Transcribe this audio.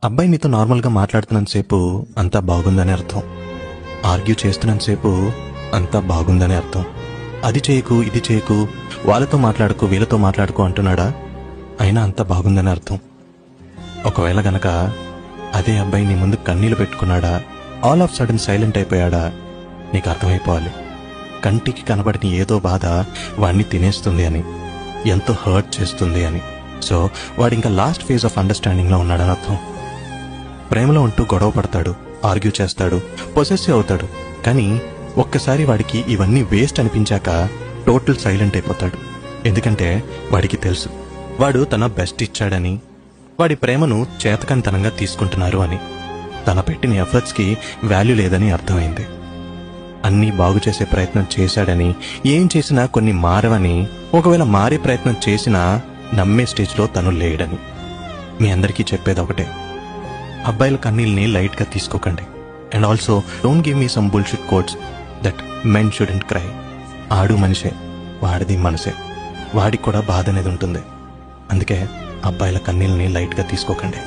అబ్బాయి నీతో నార్మల్గా మాట్లాడుతున్నంతసేపు అంతా బాగుందని అర్థం. ఆర్గ్యూ చేస్తున్నంతసేపు అంతా బాగుందని అర్థం. అది చేయకు, ఇది చేయకు, వాళ్ళతో మాట్లాడుకు, వీళ్ళతో మాట్లాడుకు అంటున్నాడా, అయినా అంతా బాగుందని అర్థం. ఒకవేళ గనక అదే అబ్బాయి నీ ముందు కన్నీళ్లు పెట్టుకున్నాడా, ఆల్ ఆఫ్ సడన్ సైలెంట్ అయిపోయాడా, నీకు అర్థమైపోవాలి కంటికి కనబడిన ఏదో బాధ వాడిని తినేస్తుంది అని, ఎంతో హర్ట్ చేస్తుంది అని. సో వాడింకా లాస్ట్ ఫేజ్ ఆఫ్ అండర్స్టాండింగ్లో ఉన్నాడని అర్థం. ప్రేమలో ఉంటూ గొడవ పడతాడు, ఆర్గ్యూ చేస్తాడు, పొసెసివ్ అవుతాడు. కానీ ఒక్కసారి వాడికి ఇవన్నీ వేస్ట్ అనిపించాక టోటల్ సైలెంట్ అయిపోతాడు. ఎందుకంటే వాడికి తెలుసు వాడు తన బెస్ట్ ఇచ్చాడని, వాడి ప్రేమను చేతకంతనంగా తీసుకుంటున్నారు అని, తన పెట్టిన ఎఫర్ట్స్కి వాల్యూ లేదని అర్థమైంది. అన్నీ బాగు చేసే ప్రయత్నం చేశాడని, ఏం చేసినా కొన్ని మారవని, ఒకవేళ మారే ప్రయత్నం చేసినా నమ్మే స్టేజ్లో తను లేడని. మీ అందరికీ చెప్పేది ఒకటే, అబ్బాయిల కన్నీళ్ళని లైట్గా తీసుకోకండి. And also don't give me some bullshit quotes that men shouldn't cry. ఆడు మనిషే, వాడిది మనసే, వాడికి కూడా బాధ అనేది ఉంటుంది. అందుకే అబ్బాయిల కన్నీళ్ళని లైట్గా తీసుకోకండి.